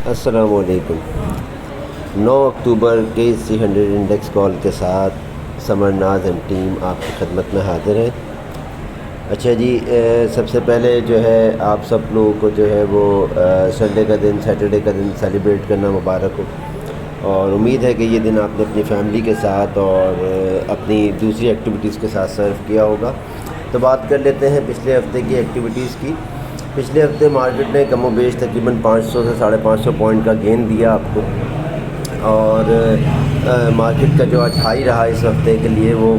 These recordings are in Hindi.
अस्सलामुअलैकुम। 9 अक्टूबर के 300 इंडेक्स कॉल के साथ समरनाज एंड टीम आपकी खिदमत में हाजिर है। अच्छा जी, सबसे पहले जो है आप सब लोगों को जो है वो संडे का दिन, सैटरडे का दिन सेलिब्रेट करना मुबारक हो और उम्मीद है कि ये दिन आपने अपनी फैमिली के साथ और अपनी दूसरी एक्टिविटीज़ के साथ सर्व किया होगा। तो बात कर लेते हैं पिछले हफ्ते की एक्टिविटीज़ की। पिछले हफ्ते मार्केट ने कम बेश तकरीबन 500 से 550 पॉइंट का गेन दिया आपको और मार्केट का जो आज हाई रहा इस हफ्ते के लिए वो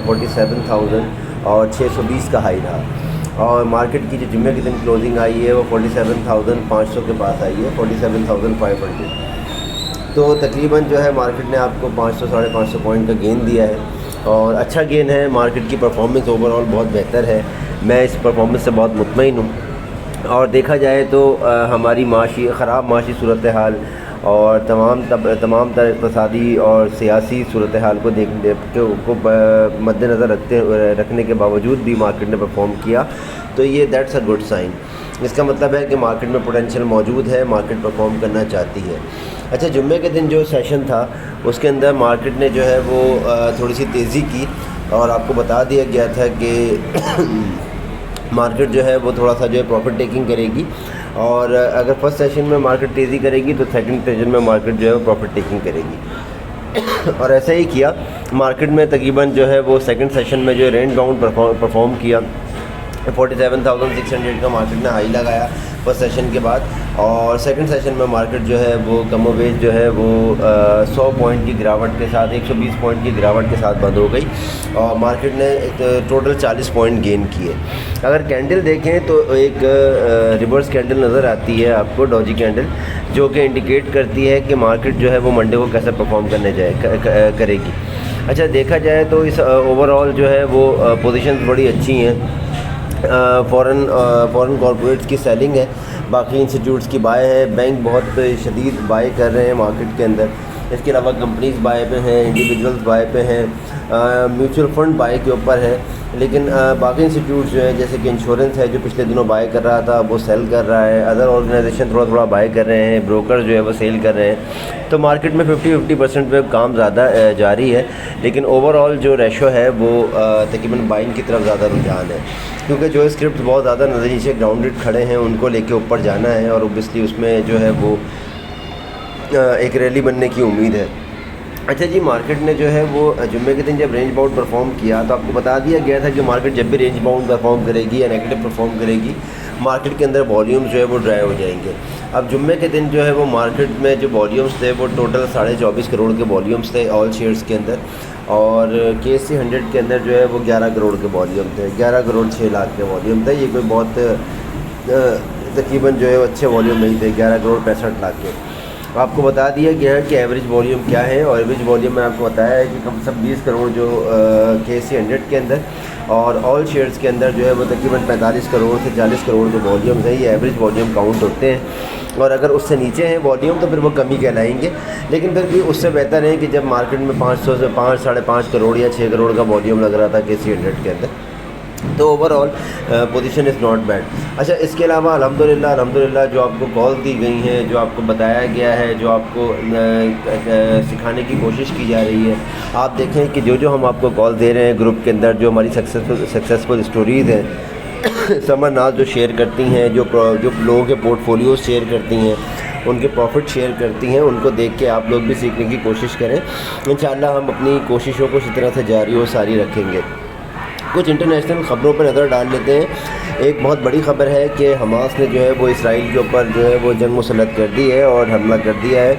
47,000 और 620 का हाई रहा और मार्केट की जो जुम्मे के दिन क्लोजिंग आई है वो 47,500 के पास आई है, 47,500। तो तकरीबन जो है मार्केट ने आपको 500 550 पॉइंट का गेन दिया है और अच्छा गेन है। मार्केट की परफॉर्मेंस ओवरऑल बहुत बेहतर है, मैं इस परफॉर्मेंस से बहुत मुतमईन हूँ। और देखा जाए तो हमारी ख़राब माशी सूरत हाल और तमाम तर इक़्तिसादी और सियासी सूरत हाल को मद्देनज़र रखने के बावजूद भी मार्केट ने परफॉर्म किया, तो ये दैट्स अ गुड साइन। इसका मतलब है कि मार्केट में पोटेंशियल मौजूद है, मार्केट परफॉर्म करना चाहती है। अच्छा, जुम्मे के दिन जो सेशन था उसके अंदर मार्केट ने जो है वो थोड़ी सी तेज़ी की और आपको बता दिया गया था कि मार्केट जो है वो थोड़ा सा जो है प्रॉफिट टेकिंग करेगी और अगर फर्स्ट सेशन में मार्केट तेज़ी करेगी तो सेकंड सेशन में मार्केट जो है वो प्रॉफिट टेकिंग करेगी और ऐसा ही किया। मार्केट में तकरीबन जो है वो सेकंड सेशन में जो है रेंज बाउंड परफॉर्म किया। 47,600 का मार्केट ने हाई लगाया फर्स्ट सेशन के बाद और सेकंड सेशन में मार्केट जो है वो कमोबेश जो है वो 100 पॉइंट की गिरावट के साथ 120 पॉइंट की गिरावट के साथ बंद हो गई और मार्केट ने टोटल 40 पॉइंट गेन किए। अगर कैंडल देखें तो एक रिवर्स कैंडल नज़र आती है आपको, डॉजी कैंडल, जो कि इंडिकेट करती है कि मार्केट जो है वो मंडे को कैसे परफॉर्म करने करेगी। अच्छा, देखा जाए तो इस ओवरऑल जो है वो पोजीशंस बड़ी अच्छी हैं। फ़ॉरेन कॉर्पोरेट्स की सेलिंग है, बाकी इंस्टीट्यूट्स की बाय है, बैंक बहुत शदीद बाय कर रहे हैं मार्केट के अंदर। इसके अलावा कंपनीज बाय पे हैं, इंडिविजुअल्स बाय पे हैं, म्यूचुअल फंड बाय के ऊपर है। लेकिन बाकी इंस्टीट्यूट्स जो हैं जैसे कि इंश्योरेंस है जो पिछले दिनों बाय कर रहा था वो सेल कर रहा है, अदर ऑर्गेनाइजेशन थोड़ा बाय कर रहे हैं, ब्रोकर जो है वो सेल कर रहे हैं। तो मार्केट में 50% पे काम ज़्यादा जारी है, लेकिन ओवरऑल जो रेशो है वो तकरीबन बाइंग की तरफ ज़्यादा रुझान है क्योंकि जो स्क्रिप्ट बहुत ज़्यादा नीचे ग्राउंडेड खड़े हैं उनको लेके ऊपर जाना है और ओबियसली उसमें जो है वो एक रैली बनने की उम्मीद है। अच्छा जी, मार्केट ने जो है वो जुम्मे के दिन जब रेंज बाउंड परफॉर्म किया तो आपको बता दिया गया था कि मार्केट जब भी रेंज बाउंड परफॉर्म करेगी या नेगेटिव परफॉर्म करेगी मार्केट के अंदर वॉल्यूम्स जो है वो ड्राई हो जाएंगे। अब जुम्मे के दिन जो है वो मार्केट में जो वॉल्यूम्स थे वो टोटल 24.5 करोड़ के वॉल्यूम्स थे ऑल शेयर्स के अंदर और KSE 100 के अंदर जो है वो 11 करोड़ के वॉल्यूम थे, 11 करोड़ 6 लाख के वॉल्यूम थे। ये कोई बहुत तकरीबन जो है अच्छे वॉल्यूम नहीं थे, 11 करोड़ 65 लाख के। आपको बता दिया गया है कि एवरेज वॉल्यूम क्या है और एवरेज वॉल्यूम में आपको बताया है कि कम से कम 20 करोड़ जो KSE 100 के अंदर और ऑल शेयर्स के अंदर जो है वो तकरीबन 45 करोड़ से 40 करोड़ के वॉल्यूम्स हैं। ये एवरेज वॉल्यूम काउंट होते हैं और अगर उससे नीचे हैं वॉल्यूम तो फिर वो कमी कहलाएंगे, लेकिन फिर भी उससे बेहतर है कि जब मार्केट में 500 से 5-5.5 करोड़ या 6 करोड़ का वॉल्यूम लग रहा था KSE 100 के अंदर, तो overall position is not bad. अच्छा, इसके अलावा अल्हम्दुलिल्लाह जो आपको कॉल दी गई हैं, जो आपको बताया गया है, जो आपको सिखाने की कोशिश की जा रही है, आप देखें कि जो हम आपको कॉल दे रहे हैं ग्रुप के अंदर, जो हमारी सक्सेसफुल स्टोरीज़ हैं समरनाज जो शेयर करती हैं, जो लोगों के पोर्टफोलियोज शेयर करती हैं, उनके प्रॉफिट शेयर करती हैं, उनको देख के आप लोग भी सीखने की कोशिश करें। इंशाअल्लाह हम अपनी कोशिशों को इसी तरह से जारी और सारी रखेंगे। कुछ इंटरनेशनल ख़बरों पर नज़र डाल लेते हैं। एक बहुत बड़ी ख़बर है कि हमास ने जो है वो इसराइल के ऊपर जो है वो जंग मुसल्लत कर दी है और हमला कर दिया है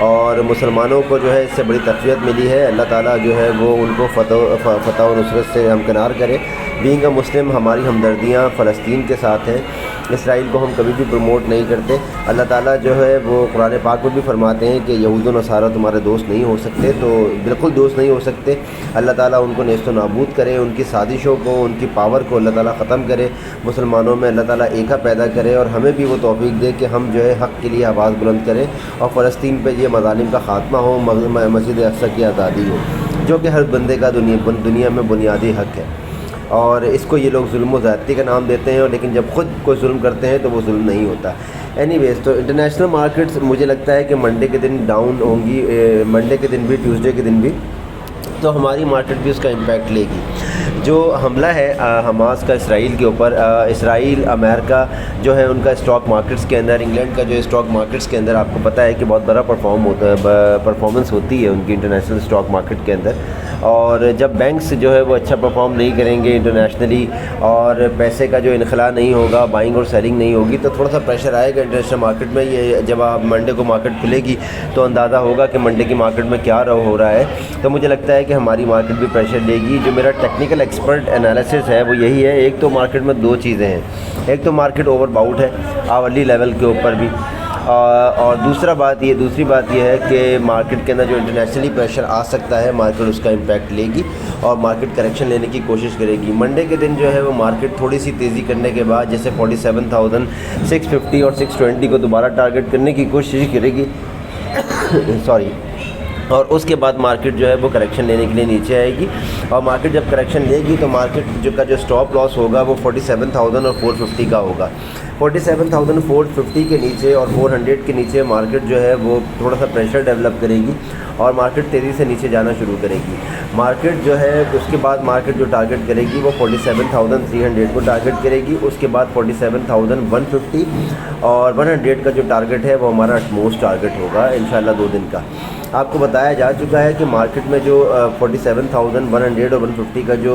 और मुसलमानों को जो है इससे बड़ी तक़वियत मिली है। अल्लाह ताला जो है वो उनको फ़तह और नुसरत से हमकिनार करे। बीइंग अ मुस्लिम हमारी हमदर्दियाँ फ़लस्तीन के साथ हैं, इसराइल को हम कभी भी प्रमोट नहीं करते। अल्लाह ताला जो है वो कुरान पाक में भी फरमाते हैं कि यहूद व नसारा तुम्हारे दोस्त नहीं हो सकते, तो बिल्कुल दोस्त नहीं हो सकते। अल्लाह ताला उनको नेस्त व नाबूद करे, उनकी साजिशों को, उनकी पावर को अल्लाह ताला ख़त्म करे, मुसलमानों में अल्लाह ताला एका पैदा करे और हमें भी वो तौफीक दे कि हम जो है हक़ के लिए आवाज़ बुलंद करें और फ़लस्तीन पर ये मज़ालिम का ख़ात्मा हो, मस्जिद अक़सा की आज़ादी हो, जो कि हर बंदे का दुनिया में बुनियादी हक़ है। और इसको ये लोग जुल्म व ज़्यादती का नाम देते हैं, और लेकिन जब ख़ुद कोई जुल्म करते हैं तो वो जुल्म नहीं होता। एनीवेज़, तो इंटरनेशनल मार्केट्स मुझे लगता है कि मंडे के दिन डाउन होंगी, मंडे के दिन भी, ट्यूसडे के दिन भी, तो हमारी मार्केट भी उसका इम्पैक्ट लेगी। जो हमला है हमास का इसराइल के ऊपर, इसराइल अमेरिका जो है उनका स्टॉक मार्केट्स के अंदर, इंग्लैंड का जो स्टॉक मार्केट्स के अंदर आपको पता है कि बहुत बड़ा परफॉर्मेंस होती है उनकी इंटरनेशनल स्टॉक मार्केट के अंदर। और जब बैंक्स जो है वो अच्छा परफॉर्म नहीं करेंगे इंटरनेशनली, और पैसे का जो इनखला नहीं होगा, बाइंग और सेलिंग नहीं होगी, तो थोड़ा सा प्रेशर आएगा इंटरनेशनल मार्केट में। ये जब आप मंडे को मार्केट खुलेगी तो अंदाज़ा होगा कि मंडे की मार्केट में क्या हो रहा है। तो मुझे लगता है कि हमारी मार्केट भी प्रेशर लेगी। जो मेरा टेक्निकल एक्सपर्ट एनालिसिस है वो यही है, एक तो मार्केट में दो चीज़ें हैं, एक तो मार्केट ओवरबाउट है आवरली लेवल के ऊपर भी, और दूसरी बात ये है कि मार्केट के अंदर जो इंटरनेशनली प्रेशर आ सकता है, मार्केट उसका इम्पैक्ट लेगी और मार्केट करेक्शन लेने की कोशिश करेगी। मंडे के दिन जो है वो मार्केट थोड़ी सी तेज़ी करने के बाद जैसे 47,650 और 620 को दोबारा टारगेट करने की कोशिश करेगी सॉरी, और उसके बाद मार्केट जो है वो करेक्शन लेने के लिए नीचे आएगी। और मार्केट जब करेक्शन लेगी तो मार्केट जो स्टॉप लॉस होगा वो 47,450 का होगा। 47,450 के नीचे और 400 के नीचे मार्केट जो है वो थोड़ा सा प्रेशर डेवलप करेगी और मार्केट तेज़ी से नीचे जाना शुरू करेगी। मार्केट जो है उसके बाद मार्केट जो टारगेट करेगी वो 47,300 को टारगेट करेगी। उसके बाद 47,150 और 100 का जो टारगेट है वो हमारा मोस्ट टारगेट होगा इंशाल्लाह 2 दिन का। आपको बताया जा चुका है कि मार्केट में जो 47,100 और 150 का जो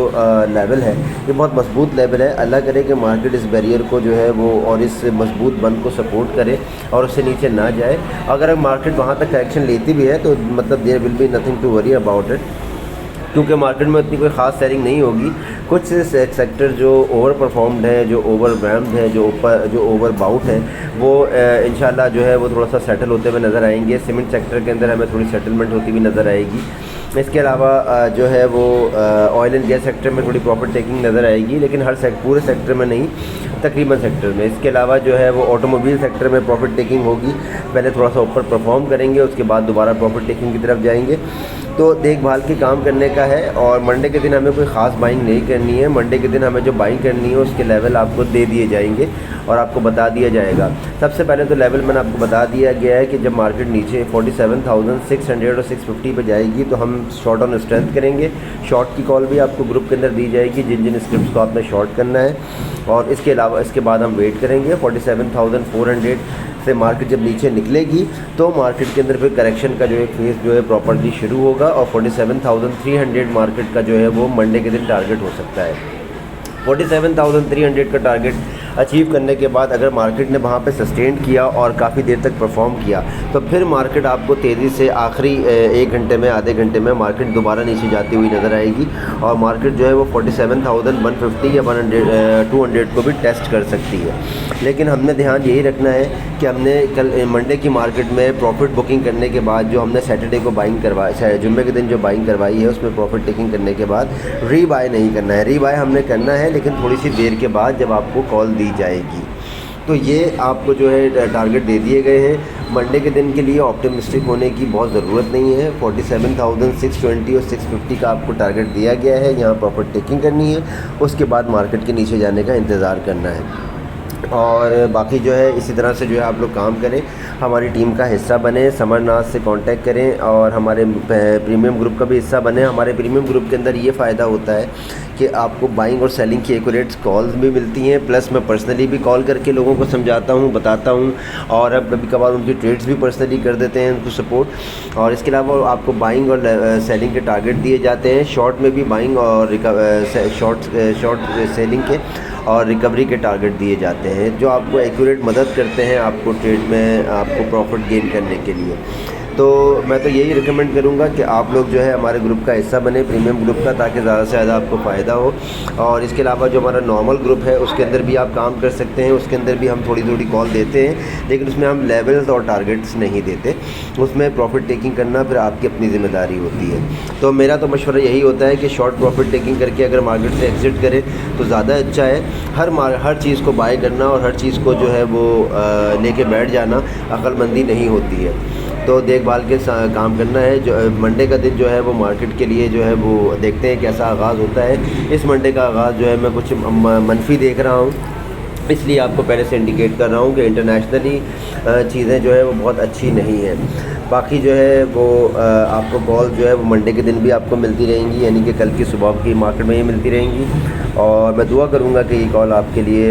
लेवल है ये बहुत मजबूत लेवल है। अल्लाह करे कि मार्केट इस बैरियर को जो है वो और इस मजबूत बंद को सपोर्ट करे और उससे नीचे ना जाए। अगर मार्केट वहाँ तक करेक्शन लेती भी है तो मतलब there will be nothing to worry about it, क्योंकि मार्केट में इतनी कोई ख़ास सेलिंग नहीं होगी। कुछ सेक्टर जो ओवर परफॉर्म्ड है, जो ओवरवेल्म्ड है, जो ओवर बाउट है, वो इंशाल्लाह जो है वो थोड़ा सा सेटल होते हुए नज़र आएंगे। सीमेंट सेक्टर के अंदर हमें थोड़ी सेटलमेंट होती हुई नज़र आएगी। इसके अलावा जो है वो ऑयल एंड गैस सेक्टर में थोड़ी प्रॉफिट टेकिंग नज़र आएगी, लेकिन पूरे सेक्टर में नहीं, तकरीबन सेक्टर में। इसके अलावा जो है वो ऑटोमोबाइल सेक्टर में प्रॉफिट टेकिंग होगी, पहले थोड़ा सा ऊपर परफॉर्म करेंगे, उसके बाद दोबारा प्रॉफिट टेकिंग की तरफ जाएंगे। तो देखभाल के काम करने का है। और मंडे के दिन हमें कोई ख़ास बाइंग नहीं करनी है। मंडे के दिन हमें जो बाइंग करनी है उसके लेवल आपको दे दिए जाएंगे और आपको बता दिया जाएगा। सबसे पहले तो लेवल मैंने आपको बता दिया गया है कि जब मार्केट नीचे 47,600 और 650 पे जाएगी तो हम शॉर्ट ऑन स्ट्रेंथ करेंगे। शॉर्ट की कॉल भी आपको ग्रुप के अंदर दी जाएगी जिन स्क्रिप्ट को आपने शॉर्ट करना है। और इसके अलावा इसके बाद हम वेट करेंगे 47,400 से मार्केट जब नीचे निकलेगी तो मार्केट के अंदर फिर करेक्शन का जो एक फेज़ जो है प्रॉपर्ली शुरू होगा और 47,300 मार्केट का जो है वो मंडे के दिन टारगेट हो सकता है। 47,300 का टारगेट अचीव करने के बाद अगर मार्केट ने वहाँ पे सस्टेन किया और काफ़ी देर तक परफॉर्म किया तो फिर मार्केट आपको तेज़ी से आखिरी 1 घंटे में, आधे घंटे में मार्केट दोबारा नीचे जाती हुई नज़र आएगी और मार्केट जो है वो 47,150 या 200 को भी टेस्ट कर सकती है। लेकिन हमने ध्यान यही रखना है कि हमने कल मंडे की मार्केट में प्रॉफिट बुकिंग करने के बाद जो हमने सैटरडे को बाइंग करवाई, जुम्मे के दिन जो बाइंग करवाई है उसमें प्रॉफिट टेकिंग करने के बाद री बाय नहीं करना है। री बाय हमने करना है लेकिन थोड़ी सी देर के बाद जब आपको कॉल दी जाएगी। तो ये आपको जो है टारगेट दे दिए गए हैं। मंडे के दिन के लिए ऑप्टिमिस्टिक होने की बहुत ज़रूरत नहीं है। 47,620 और 650 का आपको टारगेट दिया गया है, यहाँ प्रॉफिट टेकिंग करनी है, उसके बाद मार्केट के नीचे जाने का इंतज़ार करना है। और बाकी जो है इसी तरह से जो है आप लोग काम करें, हमारी टीम का हिस्सा बने, समरनाथ से कांटेक्ट करें और हमारे प्रीमियम ग्रुप का भी हिस्सा बने। हमारे प्रीमियम ग्रुप के अंदर ये फ़ायदा होता है कि आपको बाइंग और सेलिंग की एक्यूरेट कॉल्स भी मिलती हैं, प्लस मैं पर्सनली भी कॉल करके लोगों को समझाता हूँ, बताता हूँ और अब कभी कभार उनकी ट्रेड्स भी पर्सनली कर देते हैं उनको सपोर्ट। और इसके अलावा आपको बाइंग और सेलिंग के टारगेट दिए जाते हैं, शॉर्ट में भी बाइंग और शॉर्ट सेलिंग के और रिकवरी के टारगेट दिए जाते हैं जो आपको एक्यूरेट मदद करते हैं आपको ट्रेड में आपको प्रॉफिट गेन करने के लिए। तो मैं तो यही रिकमेंड करूँगा कि आप लोग जो है हमारे ग्रुप का हिस्सा बने, प्रीमियम ग्रुप का, ताकि ज़्यादा से ज़्यादा आपको फ़ायदा हो। और इसके अलावा जो हमारा नॉर्मल ग्रुप है उसके अंदर भी आप काम कर सकते हैं, उसके अंदर भी हम थोड़ी थोड़ी कॉल देते हैं लेकिन उसमें हम लेवल्स और टारगेट्स नहीं देते, उसमें प्रॉफिट टेकिंग करना फिर आपकी अपनी ज़िम्मेदारी होती है। तो मेरा तो मशवरा यही होता है कि शॉर्ट प्रॉफिट टेकिंग करके अगर मार्केट से एग्ज़िट करें तो ज़्यादा अच्छा है। हर चीज़ को बाय करना और हर चीज़ को जो है वो लेके बैठ जाना अक्लमंदी नहीं होती है। तो देखभाल के काम करना है। जो मंडे का दिन जो है वो मार्केट के लिए जो है वो देखते हैं कैसा आगाज़ होता है। इस मंडे का आगाज़ जो है मैं कुछ मनफी देख रहा हूँ, इसलिए आपको पहले से इंडिकेट कर रहा हूँ कि इंटरनेशनली चीज़ें जो है वो बहुत अच्छी नहीं हैं। बाकी जो है वो आपको कॉल जो है वो मंडे के दिन भी आपको मिलती रहेंगी, यानी कि कल की सुबह की मार्केट में ही मिलती रहेंगी। और मैं दुआ करूँगा कि ये कॉल आपके लिए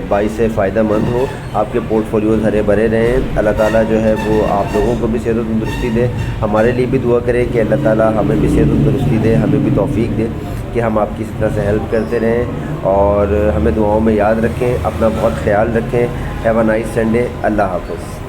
बाई से फ़ायदा मंद हो, आपके पोर्टफोलियोज़ हरे भरे रहें। अल्लाह ताला जो है वो आप लोगों को भी सेहत और तंदुरुस्ती दे, हमारे लिए भी दुआ करें कि अल्लाह ताला हमें भी सेहत और तंदुरुस्ती दे, हमें भी तौफीक दे कि हम आपकी इस तरह से हेल्प करते रहें और हमें दुआओं में याद रखें। अपना बहुत ख्याल रखें। Have a nice Sunday. अल्लाह हाफ़िज़।